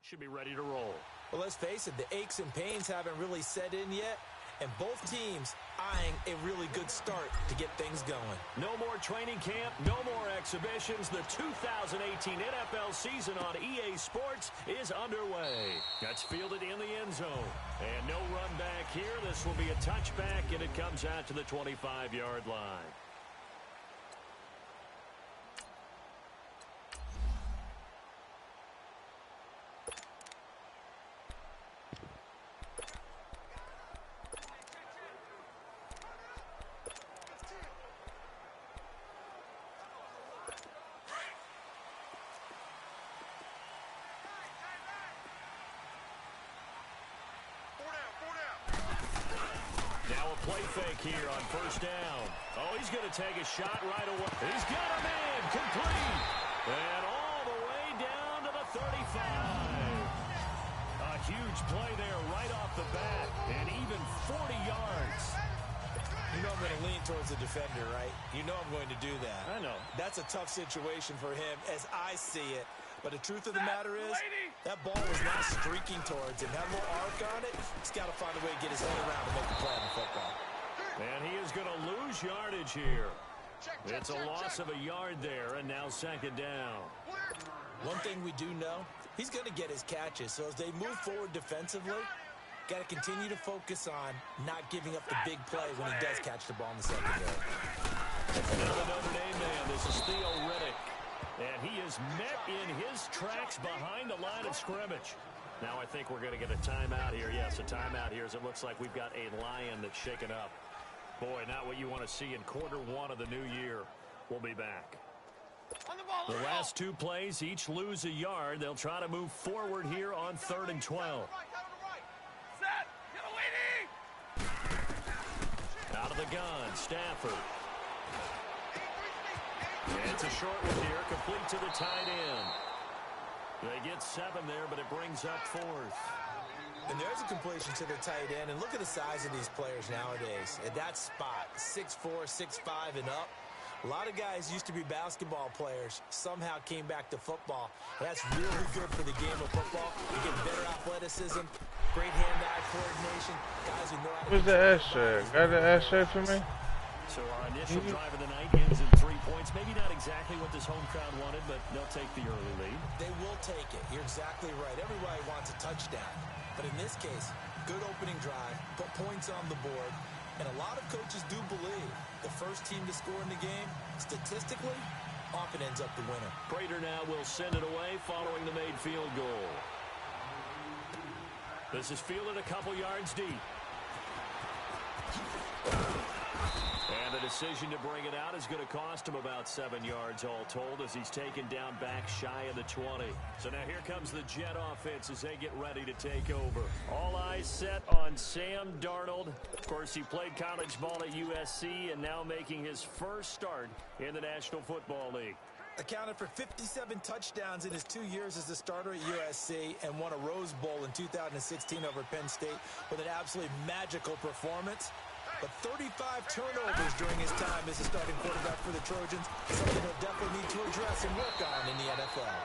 Should be ready to roll. Well, let's face it, the aches and pains haven't really set in yet, and both teams eyeing a really good start to get things going. No more training camp, no more exhibitions. The 2018 NFL season on EA Sports is underway. That's fielded in the end zone. And no run back here. This will be a touchback, and it comes out to the 25-yard line. Play fake here on first down. Oh, he's going to take a shot right away. He's got a man complete. And all the way down to the 35. A huge play there right off the bat. And even 40 yards. You know I'm going to lean towards the defender, right? You know I'm going to do that. I know. That's a tough situation for him as I see it. But the truth of the matter is, that ball was not streaking towards him. That little arc on it, he's got to find a way to get his head around to make a play on the football. And he is going to lose yardage here. It's a loss of a yard there, and now second down. One thing we do know, he's going to get his catches. So as they move forward defensively, got to continue to focus on not giving up the big play when he does catch the ball in the secondary. Now the Notre Dame man, this is Theo Riddick. And he is met in his tracks behind the line of scrimmage. Now I think we're going to get a timeout here. Yes, a timeout here as it looks like we've got a lion that's shaken up. Boy, not what you want to see in quarter one of the new year. We'll be back. The last two plays each lose a yard. They'll try to move forward here on 3rd and 12. Out of the gun, Stafford. It's a short one here, complete to the tight end. They get 7 there, but it brings up 4th. And there's a completion to the tight end. And look at the size of these players nowadays. At that spot, 6'4", 6'5", and up. A lot of guys used to be basketball players, somehow came back to football. And that's really good for the game of football. You get better athleticism, great hand-eye coordination. Guys who know how to... Where's the S-shirt? Got the S-shirt for me? So our initial drive of the night ends in 3 points. Maybe not exactly what this home crowd wanted, but they'll take the early lead. They will take it. You're exactly right. Everybody wants a touchdown. But in this case, good opening drive, put points on the board, and a lot of coaches do believe the first team to score in the game, statistically, often ends up the winner. Prater now will send it away following the made field goal. This is fielded a couple yards deep. And the decision to bring it out is going to cost him about 7 yards all told as he's taken down back shy of the 20. So now here comes the Jet offense as they get ready to take over. All eyes set on Sam Darnold. Of course, he played college ball at USC and now making his first start in the National Football League. Accounted for 57 touchdowns in his 2 years as a starter at USC and won a Rose Bowl in 2016 over Penn State with an absolutely magical performance. But 35 turnovers during his time as a starting quarterback for the Trojans, something he'll definitely need to address and work on in the NFL.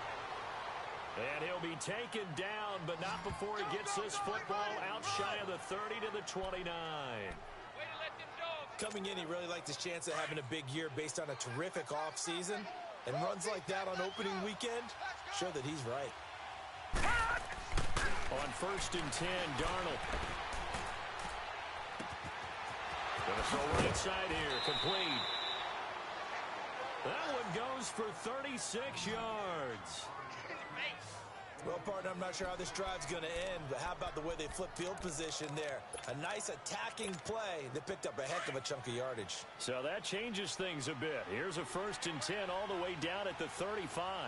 And he'll be taken down, but not before he gets this football out shy of the 30 to the 29. Coming in, he really liked his chance of having a big year based on a terrific offseason. And runs like that on opening weekend show that he's right. On 1st and 10, Darnold. Going to throw right side here, complete. That one goes for 36 yards. Well, partner, I'm not sure how this drive's going to end, but how about the way they flip field position there? A nice attacking play that picked up a heck of a chunk of yardage. So that changes things a bit. Here's a 1st and 10 all the way down at the 35. All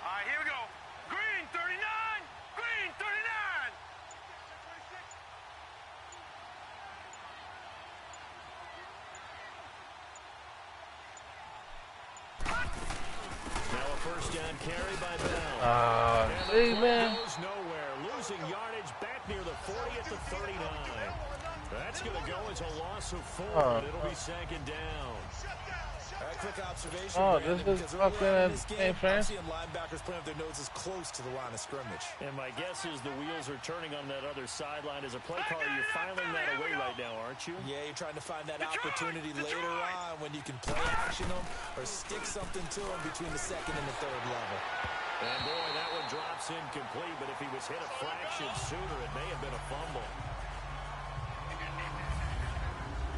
right, here we go. Green, 39. Green, 39. Now a 1st down carry by Bell. See, man. Goes nowhere, losing yardage back near the 40 at the 39. That's going to go as a loss of 4, but it'll be 2nd down. Quick observation, Oh, Brandon, this is because early on in fucking this game, ain't fair. I'm seeing linebackers putting up their noses close to the line of scrimmage. And my guess is the wheels are turning on that other sideline. As a play caller, you're filing that away right now, aren't you? Yeah, you're trying to find that opportunity later on when you can play action them or stick something to them between the second and the third level. And boy, that one drops incomplete, but if he was hit a fraction sooner, it may have been a fumble.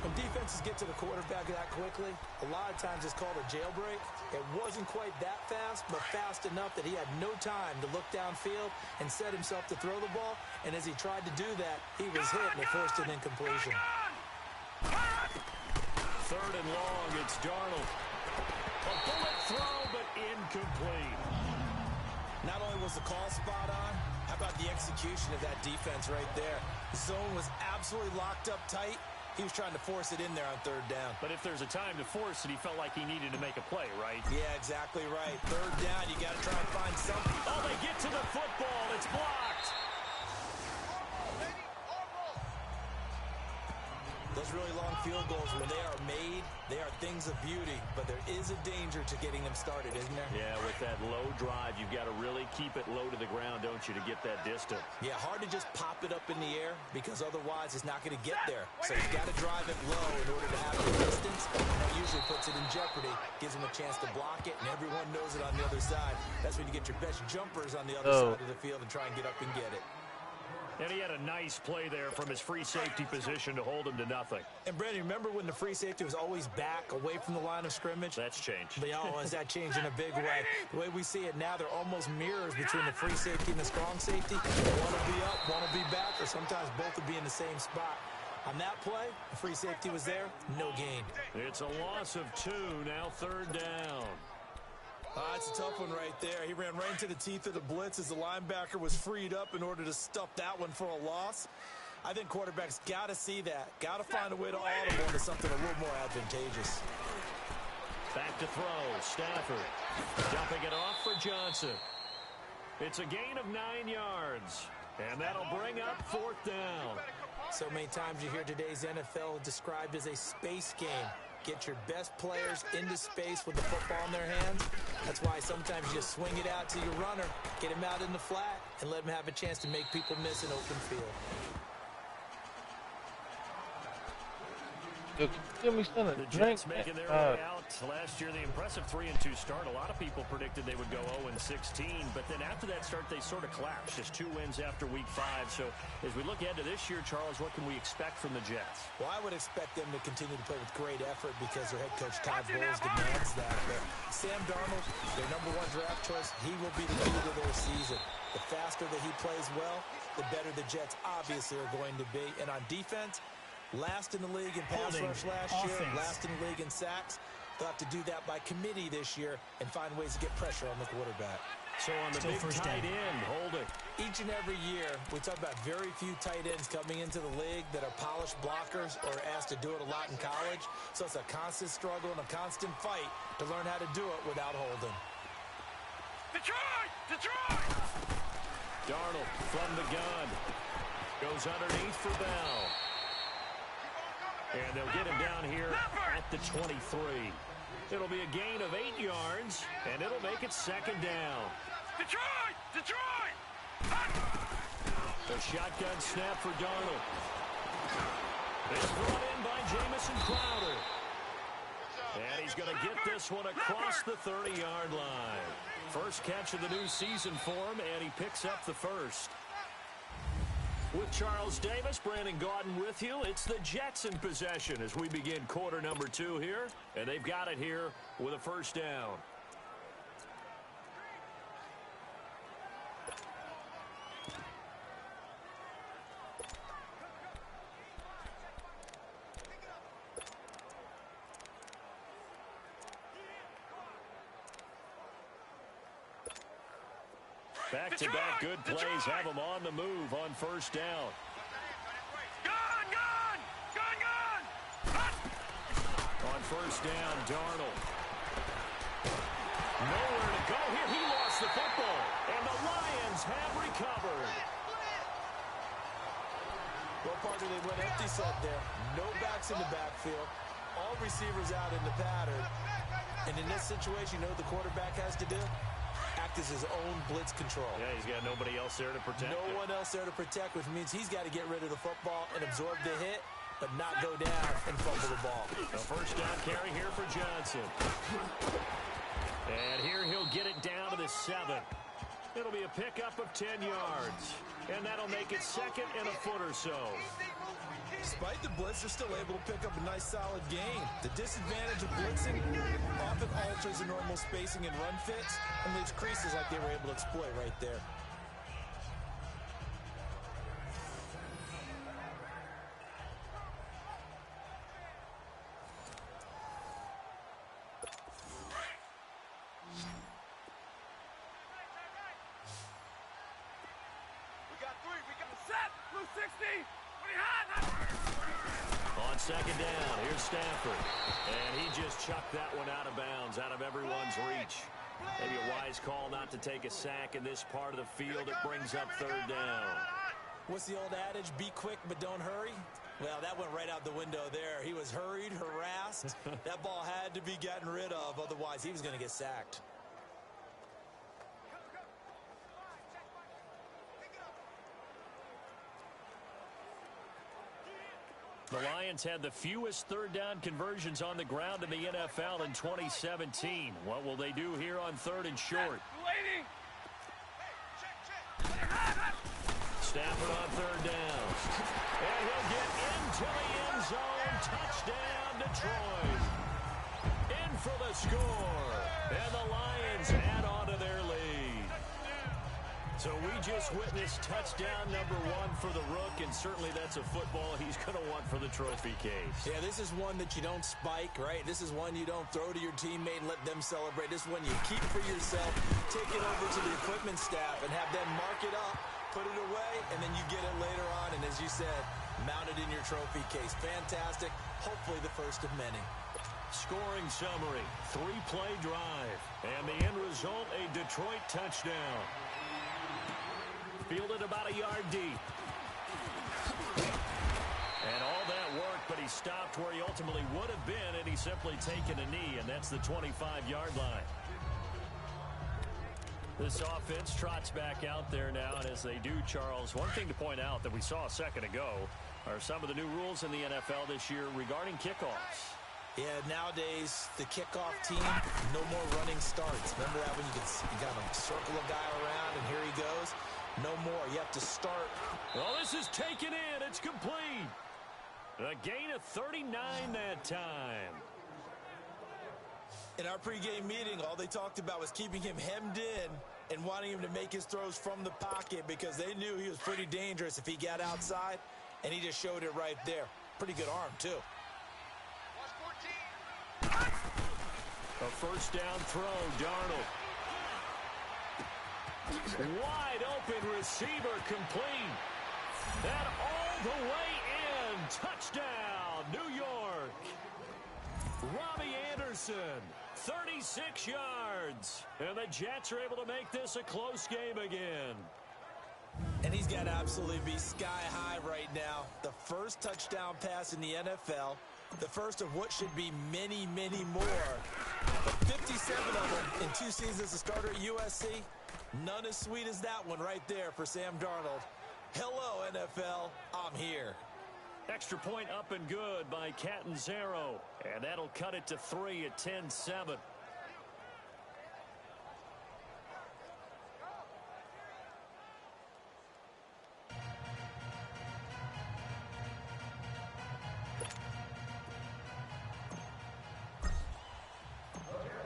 When defenses get to the quarterback that quickly, a lot of times it's called a jailbreak. It wasn't quite that fast, but fast enough that he had no time to look downfield and set himself to throw the ball. And as he tried to do that, he was hit and it forced an incompletion. Third and long, it's Darnold. A bullet throw, but incomplete. Not only was the call spot on, how about the execution of that defense right there? The zone was absolutely locked up tight. He was trying to force it in there on third down. But if there's a time to force it, he felt like he needed to make a play, right? Yeah, exactly right. Third down, you got to try and find something. Oh, they get to the football. It's blocked. Those really long field goals, when they are made, they are things of beauty. But there is a danger to getting them started, isn't there? Yeah, with that low drive, you've got to really keep it low to the ground, don't you, to get that distance. Yeah, hard to just pop it up in the air because otherwise it's not going to get there. So you've got to drive it low in order to have the distance. And that usually puts it in jeopardy, gives them a chance to block it, and everyone knows it on the other side. That's when you get your best jumpers on the other side of the field and try and get up and get it. And he had a nice play there from his free safety position to hold him to nothing. And, Brandon, remember when the free safety was always back away from the line of scrimmage? That's changed. But, has that changed in a big way? The way we see it now, they're almost mirrors between the free safety and the strong safety. One will be up, one will be back, or sometimes both will be in the same spot. On that play, the free safety was there, no gain. It's a loss of 2, now third down. That's a tough one right there. He ran right into the teeth of the blitz as the linebacker was freed up in order to stuff that one for a loss. I think quarterbacks got to see that. Got to find a way to audible into something a little more advantageous. Back to throw. Stafford dumping it off for Johnson. It's a gain of 9 yards. And that'll bring up fourth down. So many times you hear today's NFL described as a space game. Get your best players into space with the football in their hands. That's why sometimes you just swing it out to your runner, get him out in the flat, and let him have a chance to make people miss an open field. Give me some The drink. Jets making their way out. Last year, the impressive 3-2 start. A lot of people predicted they would go 0-16, but then after that start, they sort of collapsed. Just 2 wins after week 5. So as we look ahead to this year, Charles, what can we expect from the Jets? Well, I would expect them to continue to play with great effort because their head coach, Todd Bowles, demands that. But Sam Darnold, their #1 draft choice, he will be the key to their season. The faster that he plays well, the better the Jets obviously are going to be. And on defense, last in the league in pass rush last year, last in the league in sacks. They'll have to do that by committee this year and find ways to get pressure on the quarterback. So on the big tight end, holding. Each and every year, we talk about very few tight ends coming into the league that are polished blockers or asked to do it a lot in college. So it's a constant struggle and a constant fight to learn how to do it without holding. Detroit! Detroit! Darnold from the gun. Goes underneath for Bell. And they'll get him down here at the 23. It'll be a gain of 8 yards, and it'll make it second down. Detroit! Detroit! The shotgun snap for Darnold. It's brought in by Jamison Crowder. And he's going to get this one across the 30-yard line. First catch of the new season for him, and he picks up the first. With Charles Davis, Brandon Gaudin with you. It's the Jets in possession as we begin quarter number 2 here. And they've got it here with a first down. Back-to-back good plays have them on the move on first down. Gun! Gun! Gun! Gun! On first down, Darnold. Nowhere to go here. He lost the football. And the Lions have recovered. Well, partner, they went empty set there. No backs in the backfield. all receivers out in the pattern. And in this situation, you know what the quarterback has to do? Act as his own blitz control. Yeah, he's got nobody else there to protect No one else there to protect, which means he's got to get rid of the football and absorb the hit, but not go down and fumble the ball. A first down carry here for Johnson. And here he'll get it down to the 7. It'll be a pickup of 10 yards. And that'll make it second and a foot or so. Despite the blitz, they're still able to pick up a nice, solid gain. The disadvantage of blitzing often alters the normal spacing and run fits and leaves creases like they were able to exploit right there. On second down, here's Stafford. And he just chucked that one out of bounds, out of everyone's reach. Maybe a wise call not to take a sack in this part of the field. It brings up third down. What's the old adage? Be quick, but don't hurry. Well, that went right out the window there. He was hurried, harassed. That ball had to be gotten rid of. Otherwise, he was going to get sacked. The Lions had the fewest third down conversions on the ground in the NFL in 2017. What will they do here on third and short? Stafford on third down. And he'll get into the end zone. Touchdown, Detroit. In for the score. And the Lions add on to their lead. So we just witnessed touchdown number 1 for the Rook, and certainly that's a football he's going to want for the trophy case. Yeah, this is one that you don't spike, right? This is one you don't throw to your teammate and let them celebrate. This is one you keep for yourself, take it over to the equipment staff, and have them mark it up, put it away, and then you get it later on, and as you said, mount it in your trophy case. Fantastic. Hopefully the first of many. Scoring summary, 3-play drive, and the end result, a Detroit touchdown. Fielded about a yard deep. And all that work, but he stopped where he ultimately would have been, and he's simply taken a knee, and that's the 25-yard line. This offense trots back out there now, and as they do, Charles, one thing to point out that we saw a second ago are some of the new rules in the NFL this year regarding kickoffs. Yeah, nowadays, the kickoff team, no more running starts. Remember that when you got to circle a guy around, and here he goes? No more. You have to start. Well, this is taken in. It's complete. A gain of 39 that time. In our pregame meeting, all they talked about was keeping him hemmed in and wanting him to make his throws from the pocket because they knew he was pretty dangerous if he got outside, and he just showed it right there. Pretty good arm, too. A first down throw, Darnold. Wide open receiver complete. And all the way in. Touchdown, New York. Robbie Anderson, 36 yards. And the Jets are able to make this a close game again. And he's got to absolutely be sky high right now. The first touchdown pass in the NFL. The first of what should be many, many more. But 57 of them in 2 seasons as a starter at USC. None as sweet as that one right there for Sam Darnold. Hello, NFL. I'm here. Extra point up and good by Catanzaro. And that'll cut it to 3 at 10-7.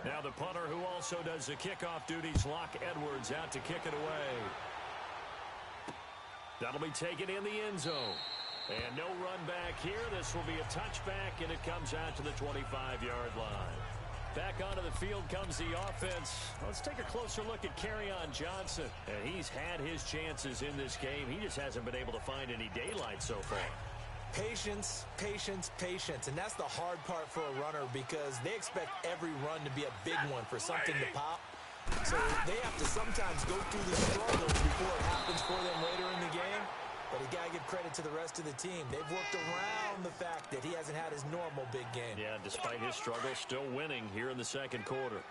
Now the punter who also does the kickoff duties, Locke Edwards, out to kick it away. That'll be taken in the end zone. And no run back here. This will be a touchback, and it comes out to the 25-yard line. Back onto the field comes the offense. Let's take a closer look at Kerryon Johnson. And he's had his chances in this game. He just hasn't been able to find any daylight so far. Patience, patience, patience. And that's the hard part for a runner because they expect every run to be a big one for something to pop. So they have to sometimes go through the struggles before it happens for them later in the game. But you got to give credit to the rest of the team. They've worked around the fact that he hasn't had his normal big game. Yeah, despite his struggle, still winning here in the second quarter.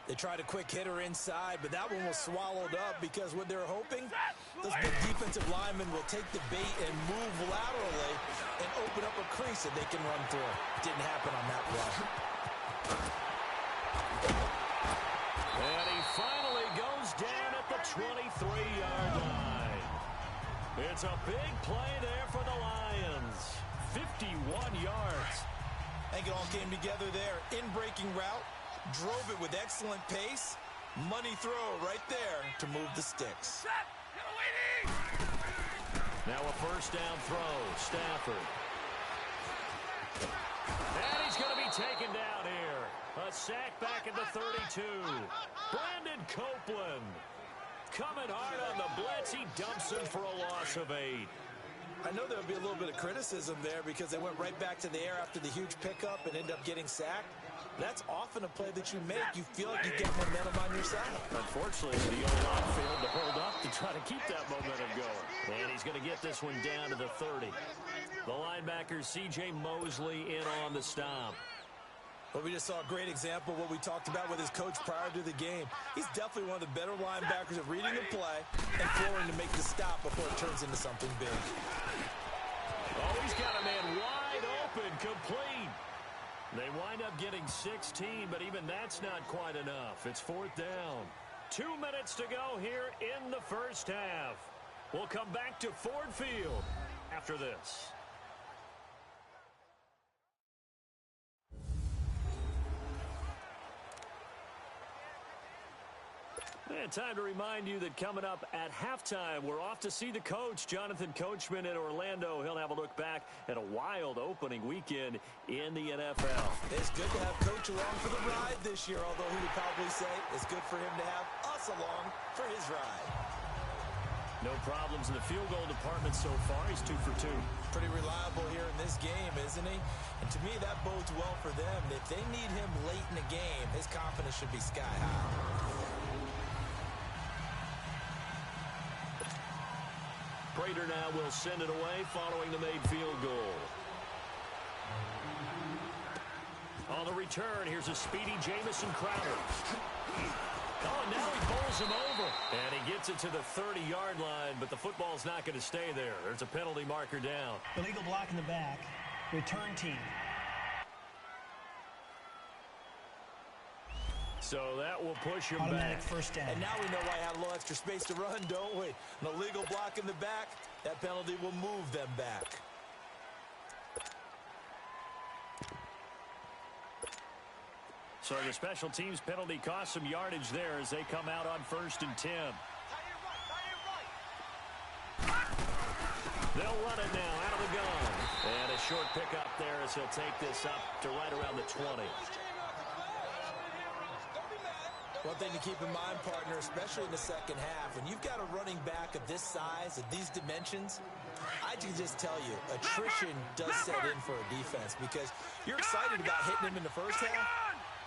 They tried a quick hitter inside, but that one was swallowed up because what they're hoping, those big defensive linemen will take the bait and move laterally and open up a crease that they can run through. Didn't happen on that play. And he finally goes down at the 23-yard line. It's a big play there for the Lions. 51 yards. I think it all came together there. In-breaking route. Drove it with excellent pace. Money throw right there to move the sticks. Now a first down throw. Stafford. And he's going to be taken down here. A sack back at the 32. Brandon Copeland. Coming hard on the blitz. He dumps him for a loss of 8. I know there'll be a little bit of criticism there because they went right back to the air after the huge pickup and ended up getting sacked. That's often a play that you make. You feel like you get momentum on your side. Unfortunately, the O-line failed to hold up to try to keep that momentum going. And he's going to get this one down to the 30. The linebacker, C.J. Mosley, in on the stop. Well, we just saw a great example of what we talked about with his coach prior to the game. He's definitely one of the better linebackers at reading the play and flowing to make the stop before it turns into something big. Oh, he's got a man wide open, complete. They wind up getting 16, but even that's not quite enough. It's fourth down. 2 minutes to go here in the first half. We'll come back to Ford Field after this. And time to remind you that coming up at halftime, we're off to see the coach, Jonathan Coachman in Orlando. He'll have a look back at a wild opening weekend in the NFL. It's good to have Coach along for the ride this year, although he would probably say it's good for him to have us along for his ride. No problems in the field goal department so far. He's 2 for 2. Pretty reliable here in this game, isn't he? And to me, that bodes well for them. If they need him late in the game, his confidence should be sky high. Prater now will send it away following the made field goal. On the return, here's a speedy Jamison Crowder. Oh, now he bowls him over. And he gets it to the 30-yard line, but the football's not going to stay there. There's a penalty marker down. Illegal block in the back. Return team. So that will push him Automatic back. First down. And now we know why I had a little extra space to run, don't we? An illegal block in the back. That penalty will move them back. So the special teams penalty cost some yardage there as they come out on 1st and 10. They'll run it now out of the gun. And a short pickup there as he'll take this up to right around the 20. One thing to keep in mind, partner, especially in the second half, when you've got a running back of this size, of these dimensions, I can just tell you, attrition does set in for a defense because you're excited about hitting him in the first half.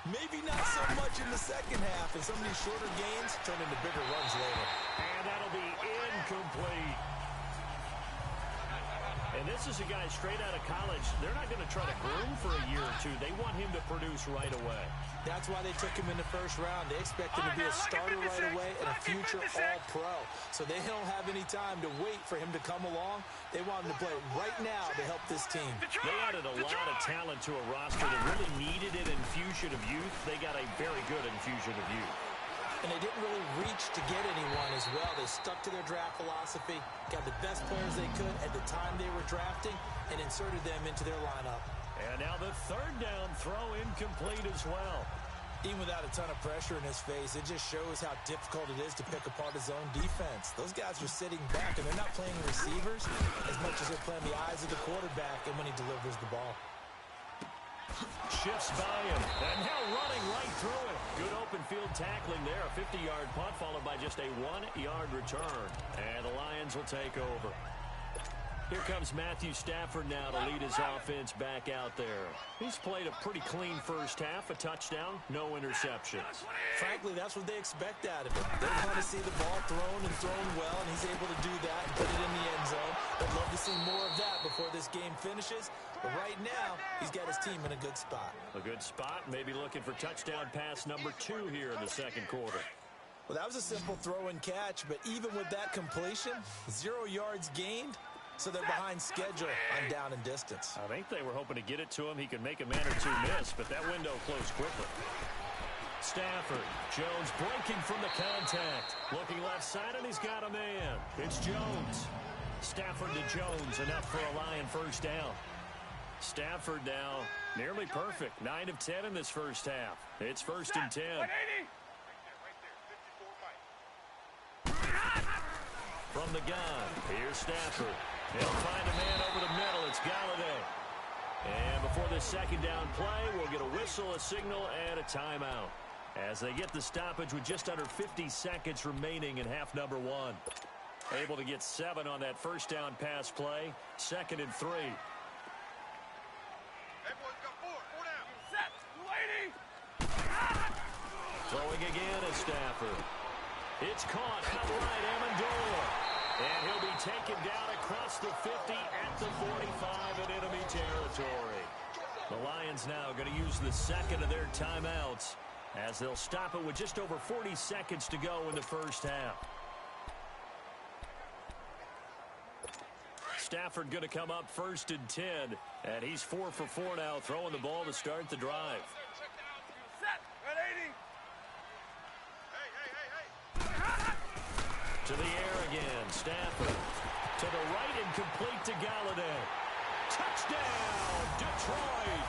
Maybe not so much in the second half, and some of these shorter gains turn into bigger runs later. And that'll be incomplete. And this is a guy straight out of college. They're not going to try to groom for a year or two. They want him to produce right away. That's why they took him in the first round. They expect him to be a starter right away and a future All-Pro. So they don't have any time to wait for him to come along. They want him to play right now to help this team. They added a lot of talent to a roster that really needed an infusion of youth. They got a very good infusion of youth. And they didn't really reach to get anyone as well. They stuck to their draft philosophy, got the best players they could at the time they were drafting, and inserted them into their lineup. And now the third down throw incomplete as well. Even without a ton of pressure in his face, it just shows how difficult it is to pick apart his own defense. Those guys are sitting back, and they're not playing receivers as much as they're playing the eyes of the quarterback and when he delivers the ball. Shifts by him, and now running right through it. Good open field tackling there. A 50-yard punt followed by just a 1-yard return. And the Lions will take over. Here comes Matthew Stafford now to lead his offense back out there. He's played a pretty clean first half, a touchdown, no interceptions. Frankly, that's what they expect out of him. They want to see the ball thrown and thrown well, and he's able to do that and put it in the end zone. They'd love to see more of that before this game finishes. But right now, he's got his team in a good spot. A good spot, maybe looking for touchdown pass number 2 here in the second quarter. Well, that was a simple throw and catch, but even with that completion, 0 yards gained. So they're behind schedule on down and distance. I think they were hoping to get it to him. He could make a man or two miss, but that window closed quickly. Stafford. Jones breaking from the contact. Looking left side, and he's got a man. It's Jones. Stafford to Jones, enough for a Lion first down. Stafford now nearly perfect. 9 of 10 in this first half. It's 1st and 10. From the gun, here's Stafford. He'll find a man over the middle. It's Galladay. And before this second down play, we'll get a whistle, a signal, and a timeout. As they get the stoppage with just under 50 seconds remaining in half number 1. Able to get 7 on that first down pass play. 2nd and 3. Hey, boys, got 4. 4 down. Set. Lady. Throwing again is Stafford. It's caught outright, Amendola. And he'll be taken down across the 50 at the 45 in enemy territory. The Lions now going to use the second of their timeouts as they'll stop it with just over 40 seconds to go in the first half. Stafford going to come up 1st and 10, and he's 4 for 4 now, throwing the ball to start the drive. Set. At 80. To the air again, Stafford. To the right and complete to Galladay. Touchdown, Detroit.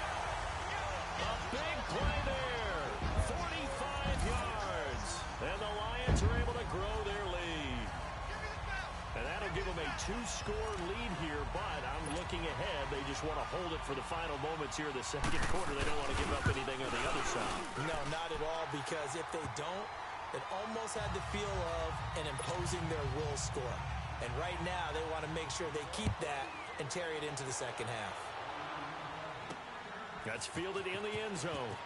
A big play there. 45 yards. And the Lions are able to grow their lead. And that'll give them a 2-score lead here, but I'm looking ahead. They just want to hold it for the final moments here in the second quarter. They don't want to give up anything on the other side. No, not at all, because if they don't, it almost had the feel of an imposing their will score. And right now, they want to make sure they keep that and carry it into the second half. That's fielded in the end zone.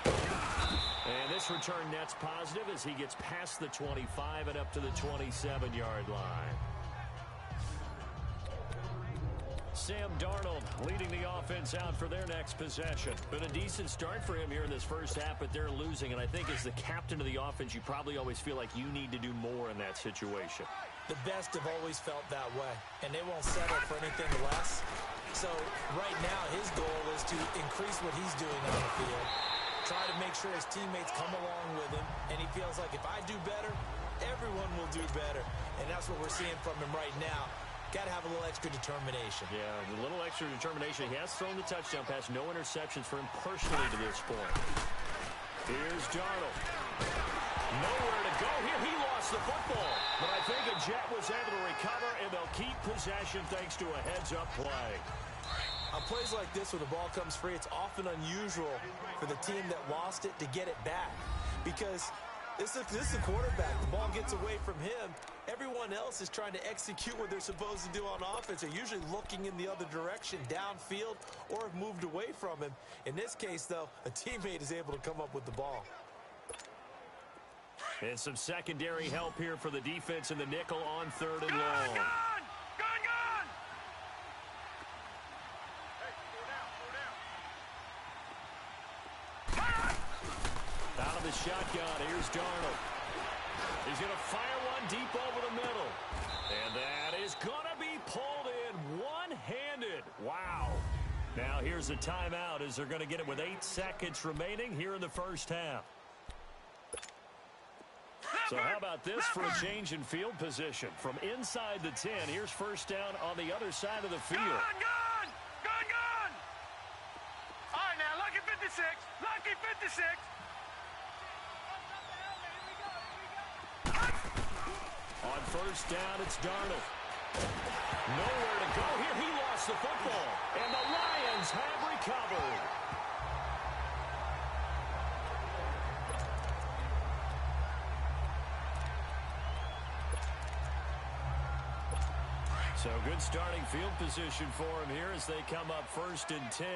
And this return net's positive as he gets past the 25 and up to the 27-yard line. Sam Darnold leading the offense out for their next possession. Been a decent start for him here in this first half, but they're losing. And I think as the captain of the offense, you probably always feel like you need to do more in that situation. The best have always felt that way, and they won't settle for anything less. So right now, his goal is to increase what he's doing on the field, try to make sure his teammates come along with him, and he feels like if I do better, everyone will do better. And that's what we're seeing from him right now. Got to have a little extra determination. Yeah, a little extra determination. He has thrown the touchdown pass. No interceptions for him personally to this point. Here's Darnold. Nowhere to go here. He lost the football. But I think a Jet was able to recover, and they'll keep possession thanks to a heads-up play. On plays like this where the ball comes free, it's often unusual for the team that lost it to get it back. Because this is the quarterback. The ball gets away from him. Everyone else is trying to execute what they're supposed to do on offense. They're usually looking in the other direction, downfield, or have moved away from him. In this case, though, a teammate is able to come up with the ball. And some secondary help here for the defense in the nickel on 3rd and long. Gone! Out of the shotgun, here's Darnold. He's going to fire one deep over the middle. And that is going to be pulled in one-handed. Wow. Now here's a timeout as they're going to get it with 8 seconds remaining here in the first half. So how about this for a change in field position? From inside the 10, here's first down on the other side of the field. Gone! All right, now, lucky 56. Lucky 56. On first down, it's Darnold. Nowhere to go here. He lost the football. And the Lions have recovered. So good starting field position for him here as they come up 1st and 10.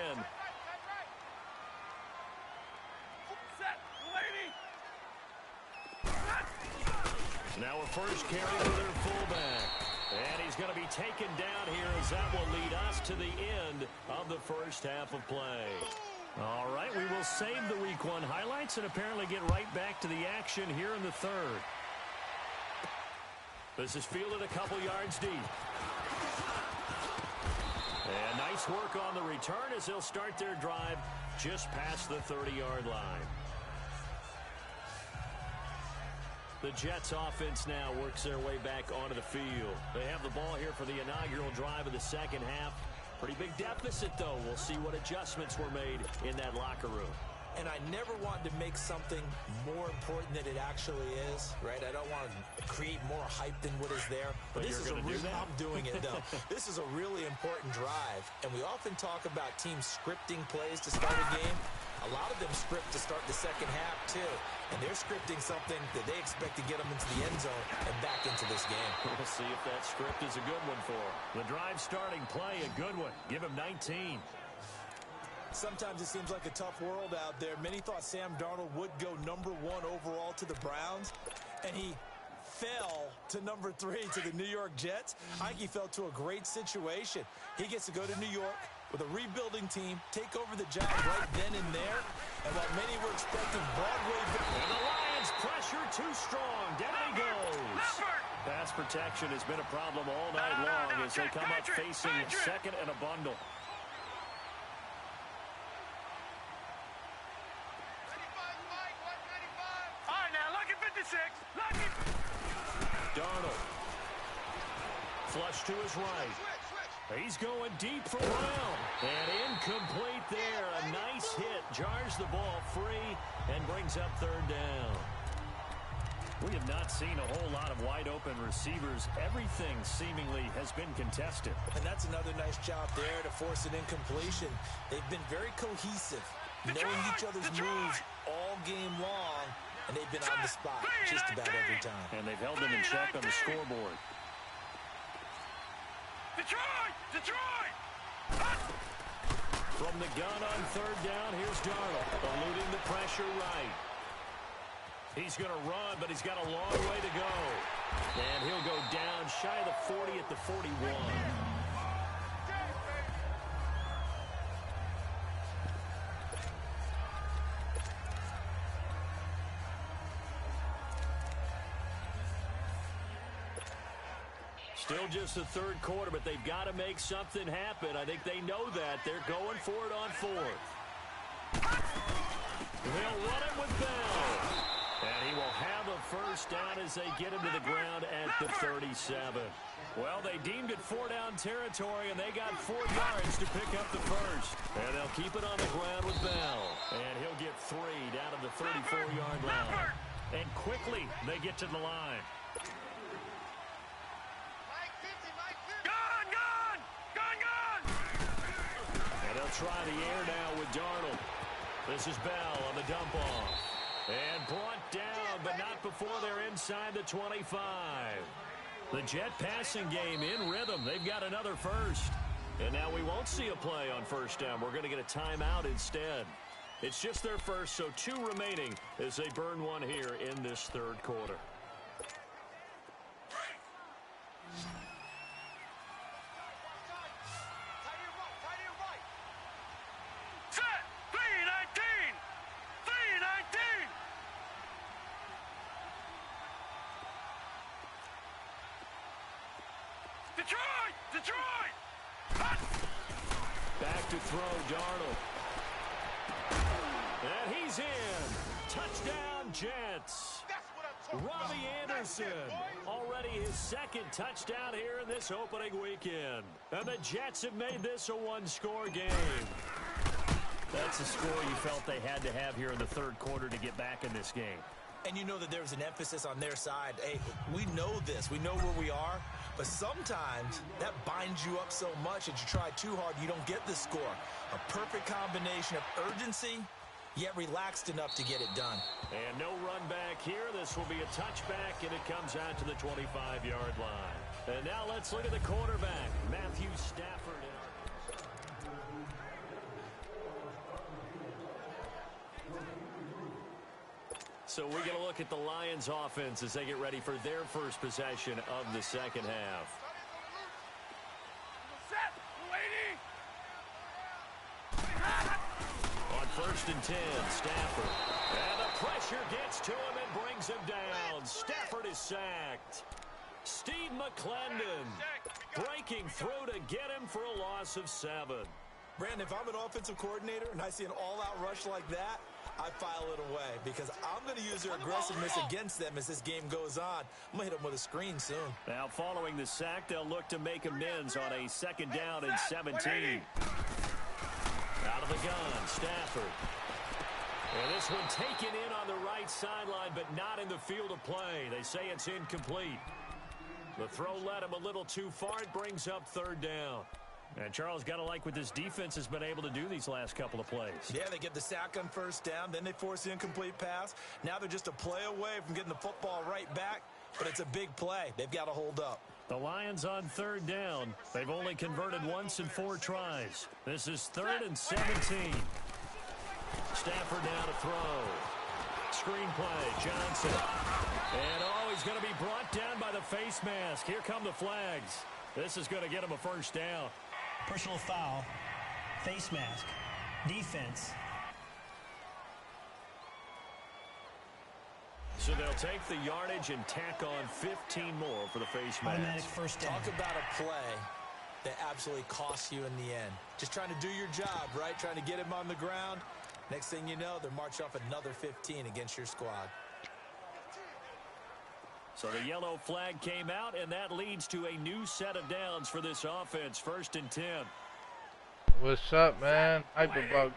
So now a first carry for their fullback. And he's going to be taken down here as that will lead us to the end of the first half of play. All right, we will save the Week 1 highlights and apparently get right back to the action here in the third. This is fielded a couple yards deep. And nice work on the return as they'll start their drive just past the 30-yard line. The Jets offense now works their way back onto the field. They have the ball here for the inaugural drive of the second half. Pretty big deficit, though. We'll see what adjustments were made in that locker room. And I never want to make something more important than it actually is, right? I don't want to create more hype than what is there. But this is a real, I'm doing it, though. This is a really important drive. And we often talk about teams scripting plays to start a game. A lot of them script to start the second half, too. And they're scripting something that they expect to get them into the end zone and back into this game. We'll see if that script is a good one for them. The drive starting play, a good one. Give him 19. Sometimes it seems like a tough world out there. Many thought Sam Darnold would go #1 overall to the Browns, and he fell to #3 to the New York Jets. I think he fell to a great situation. He gets to go to New York with a rebuilding team, take over the job right then and there. And while many were expecting Broadway... And the Lions pressure too strong. Down he goes. Pass protection has been a problem all night long as they come up facing second and a bundle. Darnold. Flush to his right. He's going deep for Brown. And incomplete there. A nice hit. Jars the ball free and brings up third down. We have not seen a whole lot of wide-open receivers. Everything seemingly has been contested. And that's another nice job there to force an incompletion. They've been very cohesive, knowing each other's moves all game long. And they've been on the spot just about every time. And they've held them in check on the scoreboard. Detroit! From the gun on third down, here's Darnold, eluding the pressure right. He's going to run, but he's got a long way to go. And he'll go down shy of the 40 at the 41. Still just the third quarter, but they've got to make something happen. I think they know that. They're going for it on fourth. They'll run it with Bell. And he will have a first down as they get him to the ground at the 37. Well, they deemed it 4-down territory, and they got 4 yards to pick up the first. And they'll keep it on the ground with Bell. And he'll get 3 down to the 34-yard line. And quickly, they get to the line. Try the air now with Darnold. This is Bell on the dump off. And brought down, but not before they're inside the 25. The Jet passing game in rhythm. They've got another first. And now we won't see a play on first down. We're going to get a timeout instead. It's just their first, so 2 remaining as they burn one here in this third quarter. Detroit! Back to throw, Darnold. And he's in. Touchdown, Jets. Robbie Anderson, already his second touchdown here in this opening weekend. And the Jets have made this a one-score game. That's a score you felt they had to have here in the third quarter to get back in this game. And you know that there's an emphasis on their side. Hey, we know this. We know where we are. But sometimes that binds you up so much that you try too hard, you don't get the score. A perfect combination of urgency yet relaxed enough to get it done. And no run back here. This will be a touchback, and it comes out to the 25-yard line. And now let's look at the quarterback, Matthew Stafford. So we're going to look at the Lions offense as they get ready for their first possession of the second half. On 1st and 10, Stafford. And the pressure gets to him and brings him down. Stafford is sacked. Steve McClendon breaking through to get him for a loss of 7. Brandon, if I'm an offensive coordinator and I see an all-out rush like that, I file it away because I'm going to use their aggressiveness against them as this game goes on. I'm going to hit them with a screen soon. Now, following the sack, they'll look to make amends on a 2nd down and 17. Out of the gun, Stafford. And this one taken in on the right sideline, but not in the field of play. They say it's incomplete. The throw led him a little too far. It brings up 3rd down. And Charles, got to like what this defense has been able to do these last couple of plays. Yeah, they get the sack on 1st down, then they force the incomplete pass. Now they're just a play away from getting the football right back, but it's a big play. They've got to hold up. The Lions on 3rd down. They've only converted once in 4 tries. This is 3rd and 17. Stafford now to throw. Screen play, Johnson. And he's going to be brought down by the face mask. Here come the flags. This is going to get him a 1st down. Personal foul, face mask, defense. So they'll take the yardage and tack on 15 more for the face mask. Automatic 1st down. Talk about a play that absolutely costs you in the end. Just trying to do your job, right? Trying to get him on the ground. Next thing you know, they're marching off another 15 against your squad. So the yellow flag came out, and that leads to a new set of downs for this offense. 1st and 10. What's up, man? Hyperbug.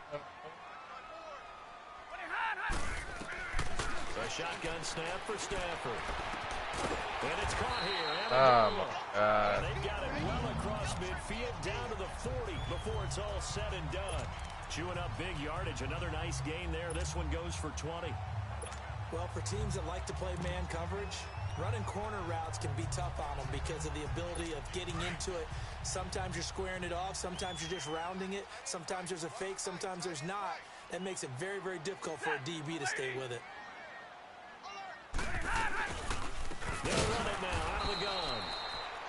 A shotgun snap for Stafford. And it's caught here. Oh, my God. And they've got it well across midfield down to the 40 before it's all said and done. Chewing up big yardage. Another nice gain there. This one goes for 20. Well, for teams that like to play man coverage, running corner routes can be tough on them because of the ability of getting into it. Sometimes you're squaring it off. Sometimes you're just rounding it. Sometimes there's a fake. Sometimes there's not. That makes it very, very difficult for a DB to stay with it. They'll run it now out of the gun.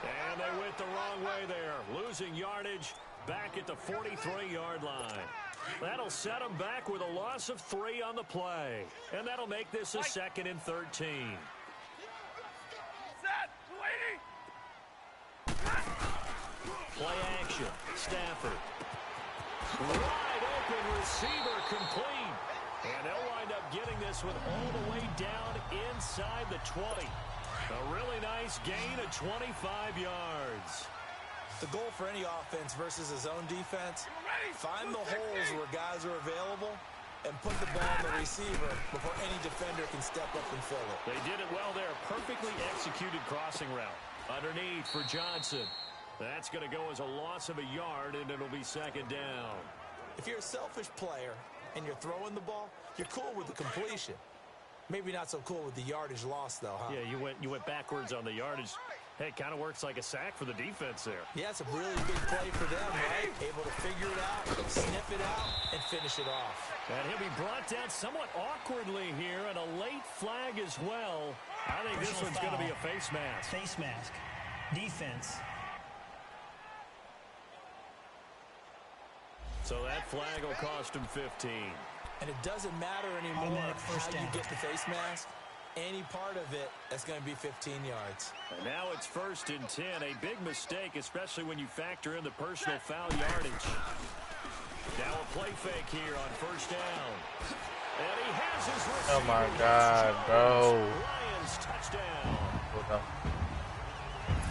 And they went the wrong way there. Losing yardage back at the 43-yard line. That'll set them back with a loss of 3 on the play. And that'll make this a 2nd and 13. Play action. Stafford. Wide open receiver complete. And they'll wind up getting this one all the way down inside the 20. A really nice gain of 25 yards. The goal for any offense versus a zone defense, find the holes where guys are available and put the ball on the receiver before any defender can step up and fill it. They did it well there. Perfectly executed crossing route. Underneath for Johnson. That's going to go as a loss of a yard, and it'll be 2nd down. If you're a selfish player and you're throwing the ball, you're cool with the completion. Maybe not so cool with the yardage loss, though, huh? Yeah, you went backwards on the yardage. Hey, it kind of works like a sack for the defense there. Yeah, it's a really big play for them, right? Able to figure it out, sniff it out, and finish it off. And he'll be brought down somewhat awkwardly here, and a late flag as well. I think this one's going to be a face mask. Face mask. Defense. So that flag will cost him 15. And it doesn't matter anymore how you get the face mask. Any part of it, that's going to be 15 yards. And now it's 1st and 10. A big mistake, especially when you factor in the personal foul yardage. Now a play fake here on 1st down. And he has his receiver. Oh, my God, bro. Lions touchdown. Hold on.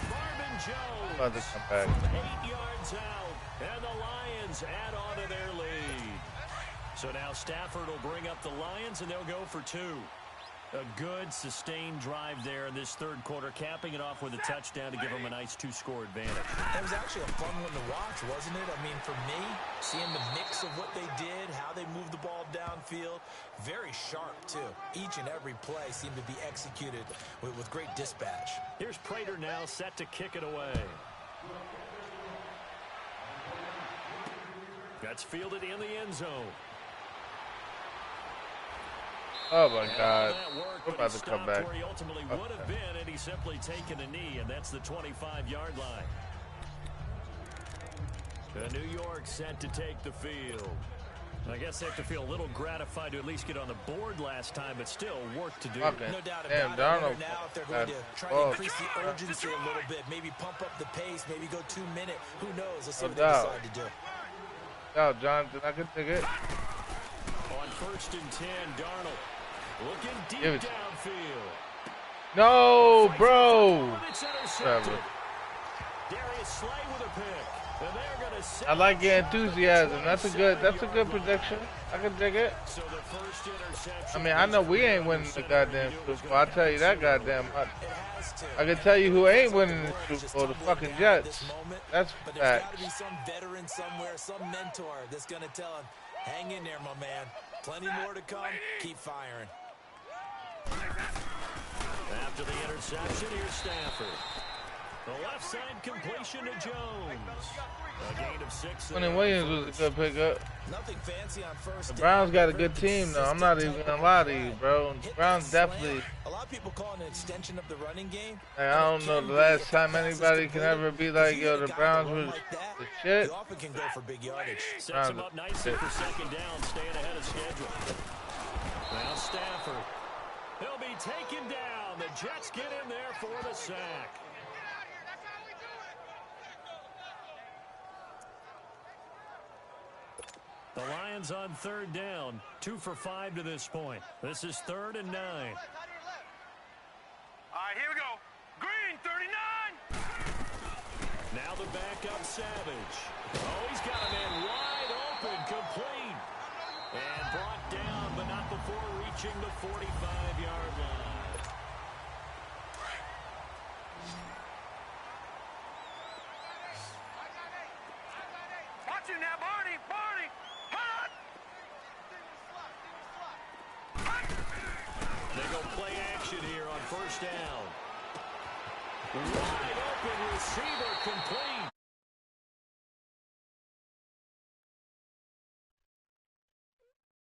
Marvin Jones. About to come back. 8 yards out. And the Lions add on to their lead. So now Stafford will bring up the Lions, and they'll go for 2. A good, sustained drive there in this third quarter, capping it off with a touchdown to give them a nice 2-score advantage. It was actually a fun one to watch, wasn't it? I mean, for me, seeing the mix of what they did, how they moved the ball downfield, very sharp, too. Each and every play seemed to be executed with great dispatch. Here's Prater now set to kick it away. That's fielded in the end zone. Oh my God. Worked, We're about to come back. Where he ultimately would have been, and he's simply taken a knee, and that's the 25-yard line. New York set to take the field. I guess they have to feel a little gratified to at least get on the board last time, but still work to do. Okay. No doubt Damn, about Darnold. it. Now, if they're going to try to increase the urgency a little bit, maybe pump up the pace, maybe go 2 minute. Who knows? Let's see what they decide to do. Now, Jonathan, I can take it. On 1st and 10, Darnold looking deep downfield. No, bro. Darius Slay with a pick. And they're gonna I like your enthusiasm. That's a good prediction. I can dig it. So the first interception. I mean, I know we ain't winning the goddamn Super Bowl. I'll tell you that goddamn much. I can tell you who ain't winning the Super Bowl, the fucking Jets. That's But there's got to facts. be some veteran somewhere, some mentor that's going to tell him, hang in there, my man. Plenty more to come. Keep firing. After the interception, here's Stafford. The left side completion to Jones. A gain of 6. Quinnen Williams was a good pickup. Nothing fancy on first. The Browns got a good team, though. I'm not even gonna lie to you, bro. The Browns definitely. A lot of people call it an extension of the running game. Like, I don't know the last time anybody can ever be like, yo, the Browns was the shit. You often can go for big yardage. Sets him up nicely for second down, staying ahead of schedule. Now Stafford. He'll be taken down. The Jets get in there for the sack. The Lions on 3rd down. 2 for 5 to this point. This is 3rd and 9. All right, here we go. Green, 39. Now the backup Savage. Oh, he's got a man wide open, complete. And brought down, but not before reaching the 45-yard line. Watch him now, Barney. Barney. Hot. They go play action here on 1st down. Wide open receiver complete.